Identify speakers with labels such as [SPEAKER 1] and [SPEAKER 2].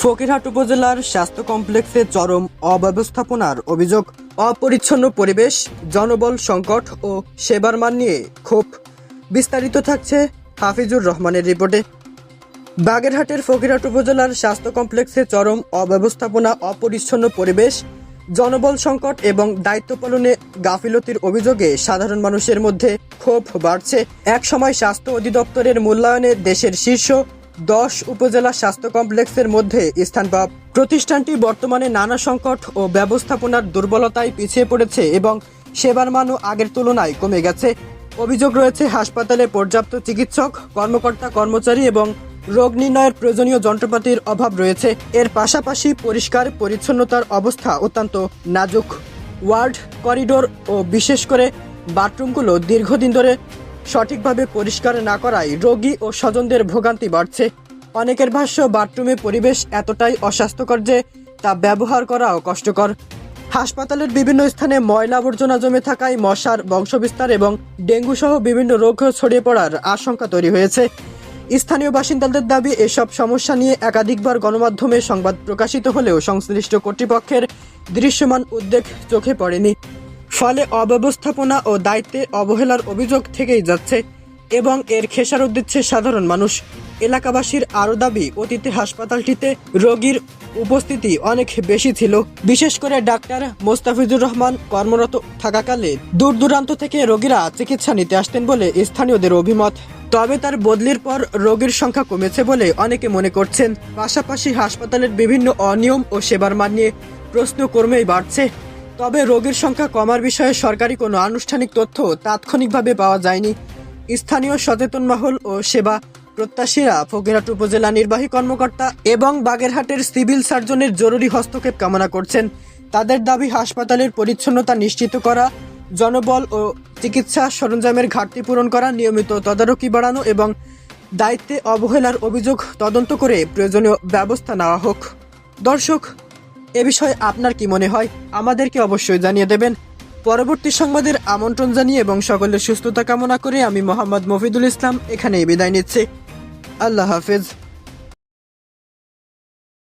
[SPEAKER 1] ফকিরহাট উপজেলার স্বাস্থ্য কমপ্লেক্সে চরম অব্যবস্থাপনার অভিযোগ, অপরিচ্ছন্ন পরিবেশ, জনবল সংকট ও সেবার মান নিয়ে ক্ষোভ। বিস্তারিত থাকছে হাফিজুর রহমানের রিপোর্টে। বাগেরহাটের ফকিরহাট উপজেলার স্বাস্থ্য কমপ্লেক্সে চরম অব্যবস্থাপনা, অপরিচ্ছন্ন পরিবেশ, জনবল সংকট এবং দায়িত্ব পালনে গাফিলতির অভিযোগে সাধারণ মানুষের মধ্যে ক্ষোভ বাড়ছে। এক সময় স্বাস্থ্য অধিদপ্তরের মূল্যায়নে দেশের শীর্ষ 10 উপজেলা স্বাস্থ্য কমপ্লেক্সের মধ্যে স্থান পায়। প্রতিষ্ঠানটি বর্তমানে নানা সংকট ও ব্যবস্থাপনার দুর্বলতায় পিছিয়ে পড়েছে এবং সেবার মানও আগের তুলনায় কমে গেছে। অভিযোগ রয়েছে হাসপাতালে পর্যাপ্ত চিকিৎসক, কর্মকর্তা, কর্মচারী এবং রোগ নির্ণয়ের প্রয়োজনীয় যন্ত্রপাতির অভাব রয়েছে। এর পাশাপাশি পরিষ্কার পরিচ্ছন্নতার অবস্থা অত্যন্ত নাজুক। ওয়ার্ড, করিডোর ও বিশেষ করে বাথরুমগুলো দীর্ঘদিন ধরে সঠিকভাবে পরিষ্কার না করায় রোগী ও স্বজনদের ভোগান্তি বাড়ছে। অনেকের ভাষ্য, বাথরুমে পরিবেশ এতটাই অস্বাস্থ্যকর যে তা ব্যবহার করাও কষ্টকর। হাসপাতালের বিভিন্ন স্থানে ময়লা আবর্জনা জমে থাকায় মশার বংশবিস্তার এবং ডেঙ্গু সহ বিভিন্ন রোগ ছড়িয়ে পড়ার আশঙ্কা তৈরি হয়েছে। স্থানীয় বাসিন্দাদের দাবি, এসব সমস্যা নিয়ে একাধিকবার গণমাধ্যমে সংবাদ প্রকাশিত হলেও সংশ্লিষ্ট কর্তৃপক্ষের দৃশ্যমান উদ্বেগ চোখে পড়েনি। ফলে অব্যবস্থাপনা ও দায়িত্বে অবহেলার অভিযোগ থেকেই যাচ্ছে এবং এর খেসারত দিচ্ছে সাধারণ মানুষ। এলাকাবাসীর আরও দাবি, অতীতে হাসপাতালটিতে রোগীর উপস্থিতি অনেক বেশি ছিল। বিশেষ করে ডাক্তার মোস্তাফিজুর রহমান কর্মরত থাকাকালে দূর দূরান্ত থেকে রোগীরা চিকিৎসা নিতে আসতেন বলে স্থানীয়দের অভিমত। তবে তার বদলির পর রোগীর সংখ্যা কমেছে বলে অনেকে মনে করছেন। পাশাপাশি হাসপাতালের বিভিন্ন অনিয়ম ও সেবার মান নিয়ে প্রশ্ন ক্রমেই বাড়ছে। তবে রোগীর সংখ্যা কমার বিষয়ে সরকারি কোনো আনুষ্ঠানিক তথ্য তাৎক্ষণিকভাবে পাওয়া যায়নি। স্থানীয় সচেতন মহল ও সেবা প্রত্যাশীরা ফকিরহাট উপজেলা নির্বাহী কর্মকর্তা এবং বাগেরহাটের সিভিল সার্জনের জরুরি হস্তক্ষেপ কামনা করছেন। তাদের দাবি, হাসপাতালের পরিচ্ছন্নতা নিশ্চিত করা, জনবল ও চিকিৎসা সরঞ্জামের ঘাটতি পূরণ করা, নিয়মিত তদারকি বাড়ানো এবং দায়িত্বে অবহেলার অভিযোগ তদন্ত করে প্রয়োজনীয় ব্যবস্থা নেওয়া হোক। দর্শক, এ বিষয়ে আপনার কি মনে হয় আমাদেরকে অবশ্যই জানিয়ে দেবেন। পরবর্তী সংবাদের আমন্ত্রণ জানিয়ে এবং সকলের সুস্থতা কামনা করে আমি মোহাম্মদ মফিদুল ইসলাম এখানেই বিদায় নিচ্ছি। আল্লাহ হাফেজ।